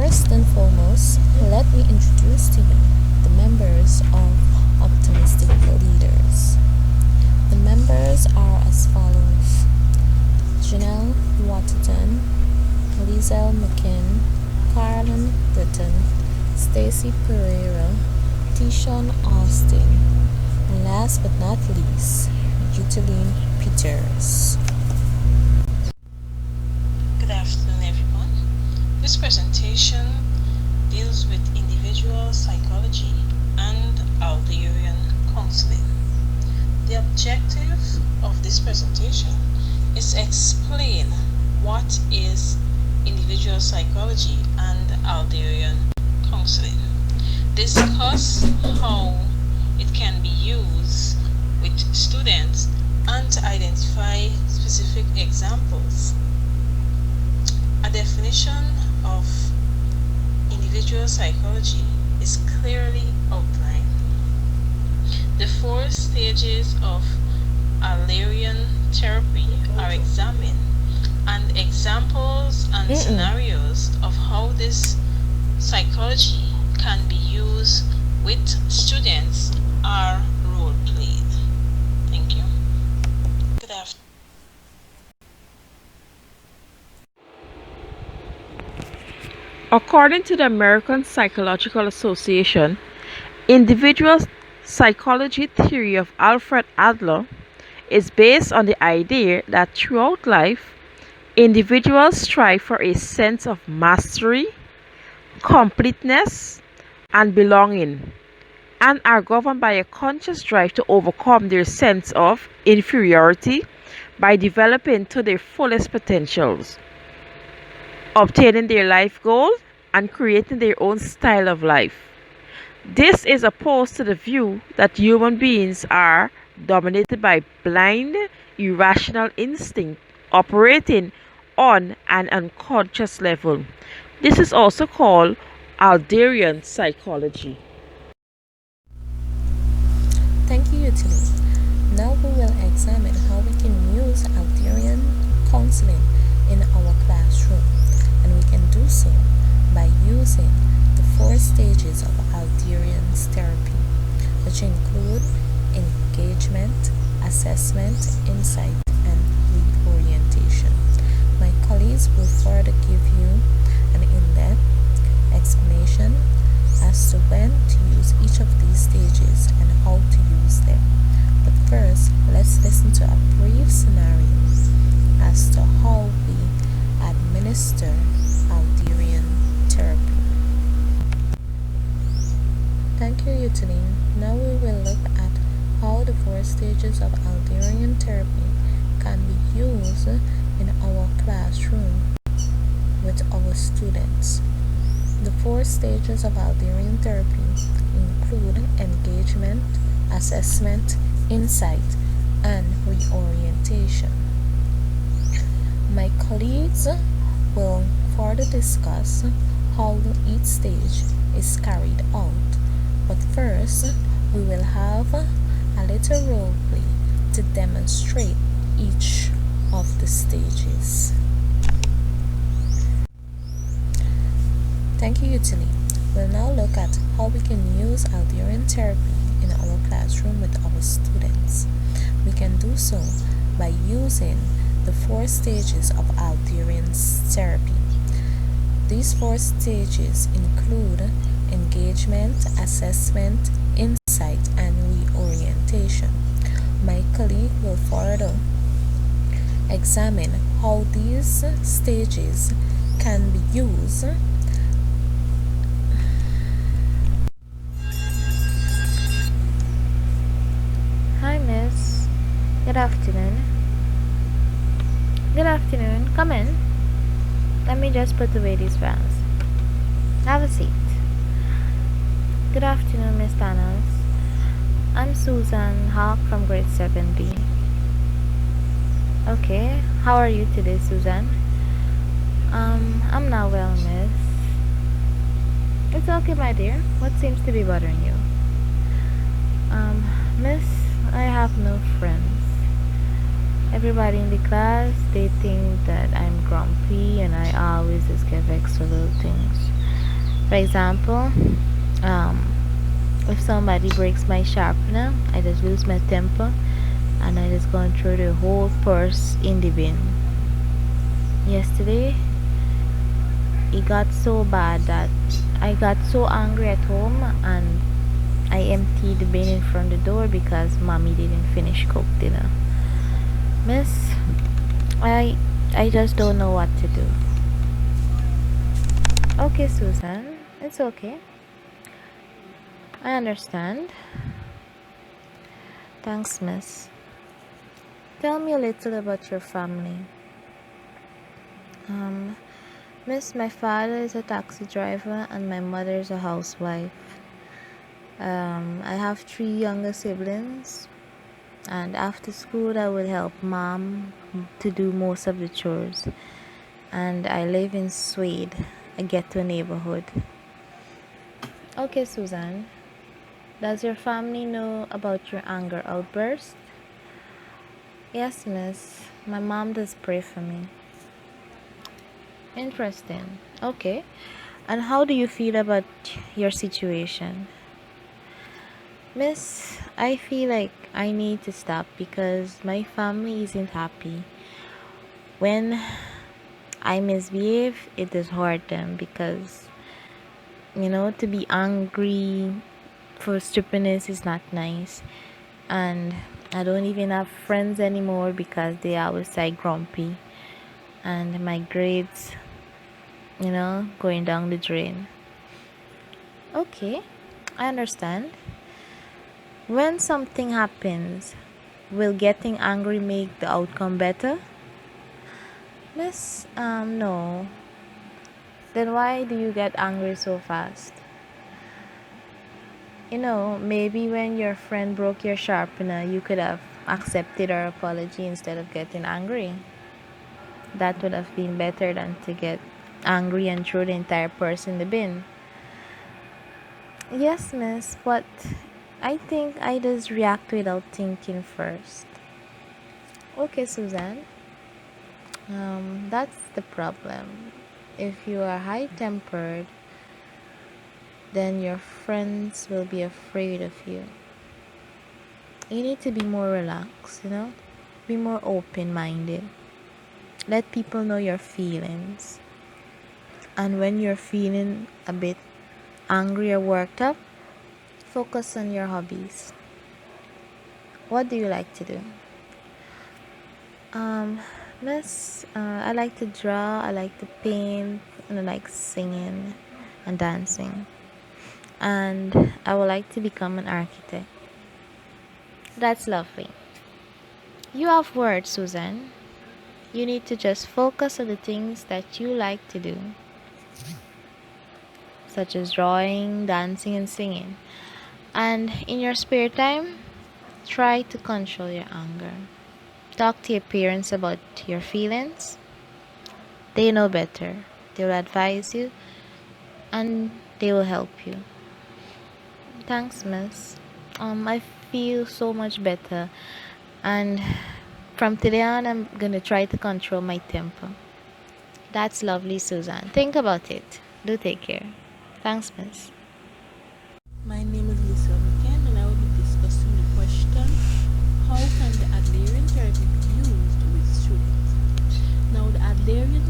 First and foremost, let me introduce to you the members of Optimistic Leaders. The members are as follows: Janelle Waterton, Lizelle McKinn, Carolyn Britton, Stacy Pereira, Tishon Austin, and last but not least, Juteline Peters. Good afternoon, everyone. This presentation deals with individual psychology and Alderian counseling. The objective of this presentation is to explain what is individual psychology and Alderian counseling, discuss how it can be used with students, and to identify specific examples. A definition of individual psychology is clearly outlined. The 4 stages of Alderian therapy are examined, and examples and scenarios of how this psychology can be used with students are role played. Thank you. Good afternoon. According to the American Psychological Association, individual psychology theory of Alfred Adler is based on the idea that throughout life, individuals strive for a sense of mastery, completeness, and belonging, and are governed by a conscious drive to overcome their sense of inferiority by developing to their fullest potentials, obtaining their life goals, and creating their own style of life. This is opposed to the view that human beings are dominated by blind, irrational instinct operating on an unconscious level. This is also called Alderian psychology. Thank you, Utility. Now we will examine how we can use Alderian counseling in our classroom, and we can do so by using the 4 stages of Alderian therapy, which include engagement, assessment, insight, and reorientation. My colleagues will further give you an in-depth explanation as to when to use each of these stages and how to use them. But first, let's listen to a brief scenario as to how we administer Alderian therapy. Thank you, Utiline. Now we will look at how the 4 stages of Alderian therapy can be used in our classroom with our students. The 4 stages of Alderian therapy include engagement, assessment, insight, and reorientation. My colleagues will further discuss how each stage is carried out, but first we will have a little role play to demonstrate each of the stages. Thank you, Utility. We'll now look at how we can use Alderian therapy in our classroom with our students. We can do so by using the 4 stages of Alderian therapy. These 4 stages include engagement, assessment, insight, and reorientation. My colleague will further examine how these stages can be used Hi, miss. Good afternoon. Good afternoon. Come in. Let me just put away these files. Have a seat. Good afternoon, Miss Thanos. I'm Susan Hawk from grade 7B. Okay, how are you today, Susan? I'm not well, miss. It's okay, my dear. What seems to be bothering you? Miss, I have no friends. Everybody in the class, they think that I'm grumpy and I always just get vexed for little things. For example, um, if somebody breaks my sharpener, I just lose my temper and I just go and throw the whole purse in the bin. Yesterday, it got so bad that I got so angry at home and I emptied the bin in front of the door because mommy didn't finish cook dinner. Miss, I I just don't know what to do. Okay, Susan, it's okay. I understand. Thanks, miss. Tell me a little about your family. Um, Miss, my father is a taxi driver and my mother is a housewife. I have 3 younger siblings, and after school, I would help mom to do most of the chores. And I live in Swede, a ghetto neighborhood. Okay, Susan, does your family know about your anger outburst? Yes, miss. My mom does pray for me. Interesting. Okay. And how do you feel about your situation? Miss, I feel like I need to stop because my family isn't happy. When I misbehave, it does hurt them because, to be angry for stupidness is not nice. And I don't even have friends anymore because they always say grumpy. And my grades, going down the drain. Okay, I understand. When something happens, will getting angry make the outcome better? Miss, no. Then why do you get angry so fast? Maybe when your friend broke your sharpener, you could have accepted her apology instead of getting angry. That would have been better than to get angry and throw the entire purse in the bin. Yes, miss, but I think I just react without thinking first. Okay, Suzanne. That's the problem. If you are high tempered, then your friends will be afraid of you. You need to be more relaxed, Be more open minded. Let people know your feelings. And when you're feeling a bit angry or worked up, focus on your hobbies. What do you like to do? Um, Miss, I like to draw, I like to paint, and I like singing and dancing. And I would like to become an architect. That's lovely. You have words, Susan. You need to just focus on the things that you like to do, such as drawing, dancing, and singing. And in your spare time, try to control your anger. Talk to your parents about your feelings. They know better. They will advise you and they will help you. Thanks, miss. I feel so much better, and from today on, I'm gonna try to control my temper. That's lovely, Susan. Think about it. Do take care. Thanks, miss. My name is Lisa Weekend and I will be discussing the question, how can the Adlerian therapy be used with students? Now the Adlerian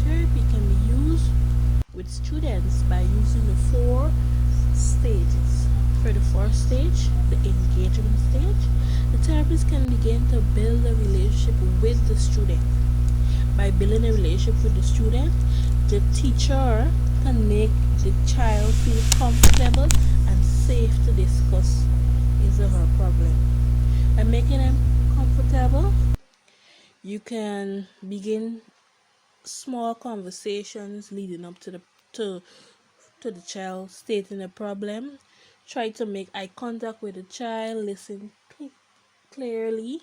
therapy can be used with students by using the 4 stages. For the first stage, the engagement stage, the therapist can begin to build a relationship with the student. By building a relationship with the student, the teacher can make the child feel comfortable and safe to discuss his or her problem. By making them comfortable, you can begin small conversations leading up to to the child stating a problem. Try to make eye contact with the child, listen clearly,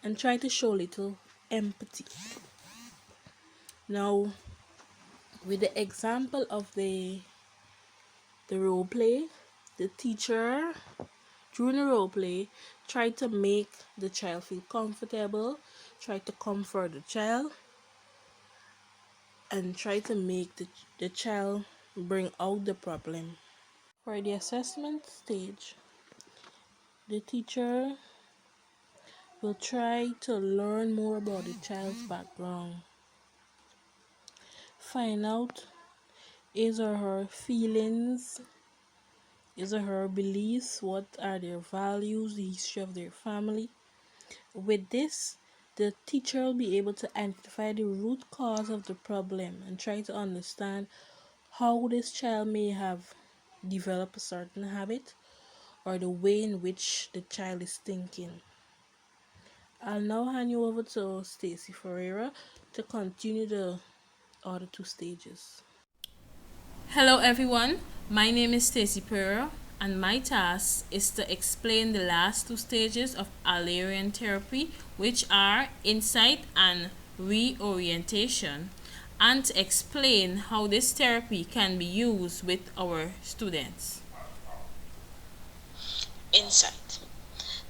and try to show little empathy. Now, with the example of the role play, the teacher during the role play try to make the child feel comfortable, try to comfort the child, and try to make the child bring out the problem. For the assessment stage, the teacher will try to learn more about the child's background, find out his or her feelings, his or her beliefs, what are their values, the history of their family. With this, the teacher will be able to identify the root cause of the problem and try to understand how this child may have developed a certain habit or the way in which the child is thinking. I'll now hand you over to Stacy Ferreira to continue the other two stages. Hello everyone, my name is Stacy Pereira and my task is to explain the last two stages of Adlerian therapy, which are insight and reorientation, and to explain how this therapy can be used with our students. Insight.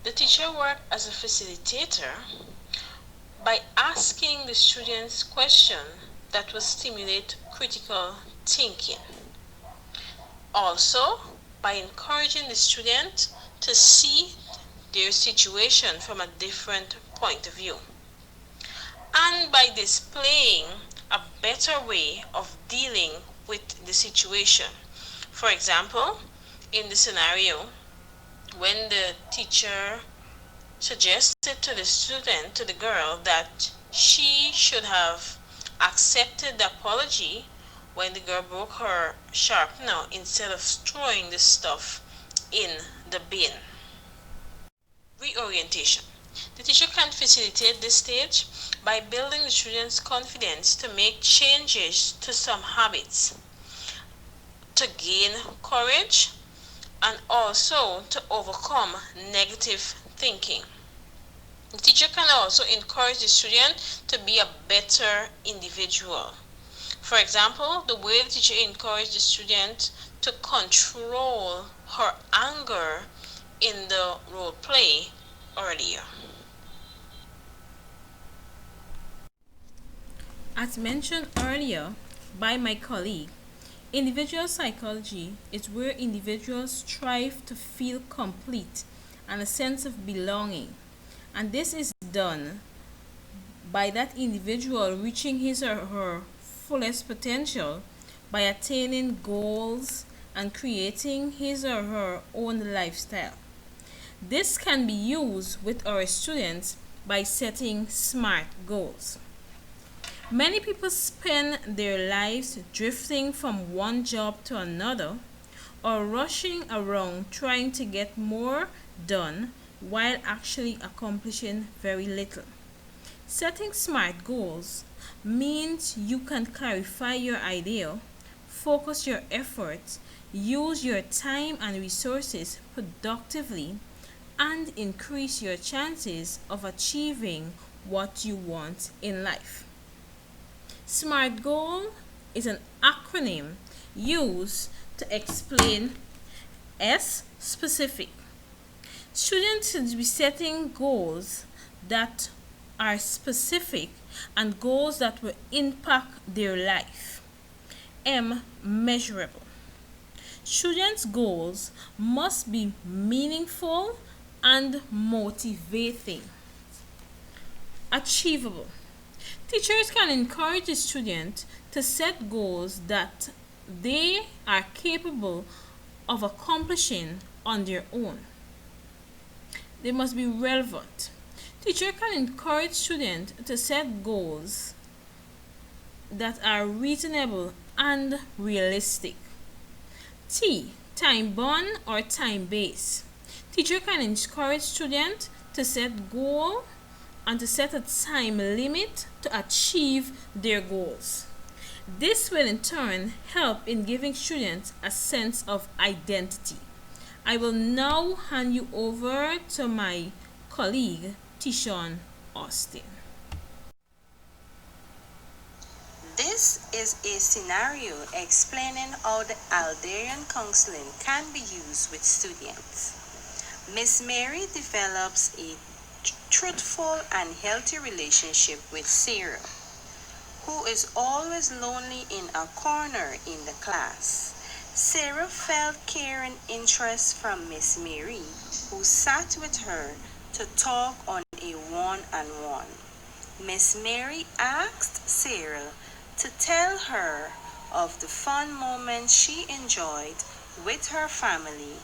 The teacher works as a facilitator by asking the students questions that will stimulate critical thinking. Also, by encouraging the student to see their situation from a different point of view, and by displaying a better way of dealing with the situation. For example, in the scenario, when the teacher suggested to the student, to the girl, that she should have accepted the apology when the girl broke her sharpener instead of throwing the stuff in the bin. Reorientation. The teacher can facilitate this stage by building the student's confidence to make changes to some habits, to gain courage, and also to overcome negative thinking. The teacher can also encourage the student to be a better individual. For example, the way the teacher encouraged the student to control her anger in the role play earlier. As mentioned earlier by my colleague, individual psychology is where individuals strive to feel complete and a sense of belonging. And this is done by that individual reaching his or her fullest potential by attaining goals and creating his or her own lifestyle. This can be used with our students by setting SMART goals. Many people spend their lives drifting from one job to another or rushing around trying to get more done while actually accomplishing very little. Setting SMART goals means you can clarify your idea, focus your efforts, use your time and resources productively, and increase your chances of achieving what you want in life. SMART goal is an acronym used to explain S, specific. Students should be setting goals that are specific and goals that will impact their life. M, measurable. Students' goals must be meaningful and motivating. Achievable. Teachers can encourage the student to set goals that they are capable of accomplishing on their own. They must be relevant. Teacher can encourage students to set goals that are reasonable and realistic. T, time bound or time based. Teacher can encourage students to set goals and to set a time limit to achieve their goals. This will in turn help in giving students a sense of identity. I will now hand you over to my colleague, Tishon Austin. This is a scenario explaining how the Adlerian counseling can be used with students. Miss Mary develops a truthful and healthy relationship with Sarah, who is always lonely in a corner in the class. Sarah felt care and interest from Miss Mary, who sat with her to talk on a one-on-one. Miss Mary asked Sarah to tell her of the fun moments she enjoyed with her family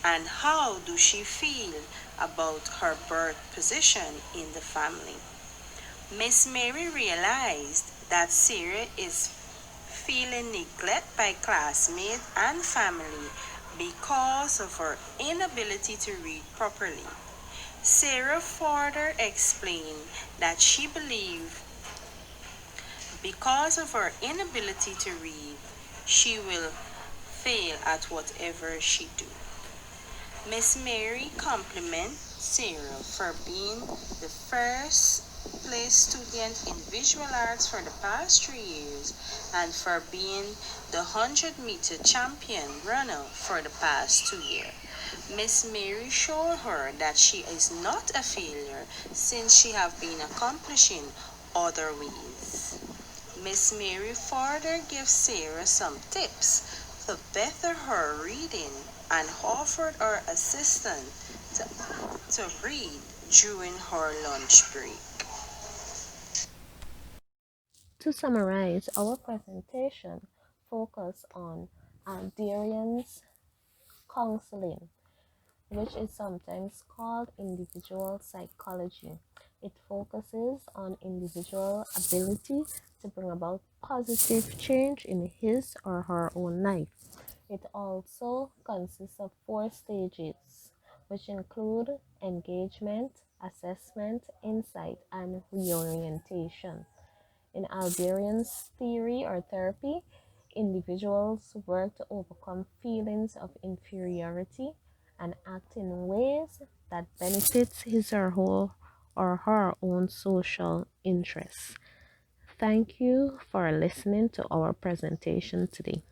and how do she feel about her birth position in the family. Miss Mary realized that Sarah is feeling neglected by classmates and family because of her inability to read properly. Sarah further explained that she believed because of her inability to read, she will fail at whatever she do. Miss Mary complimented Sarah for being the first place student in visual arts for the past 3 years and for being the 100-meter champion runner for the past 2 years. Miss Mary showed her that she is not a failure since she have been accomplishing other ways. Miss Mary further gives Sarah some tips to better her reading and offered her assistance to read during her lunch break. To summarize, our presentation focused on Alderian's counseling, which is sometimes called individual psychology. It focuses on individual ability to bring about positive change in his or her own life. It also consists of 4 stages, which include engagement, assessment, insight, and reorientation. In Alberian's theory or therapy, individuals work to overcome feelings of inferiority and act in ways that benefits his or her own social interests. Thank you for listening to our presentation today.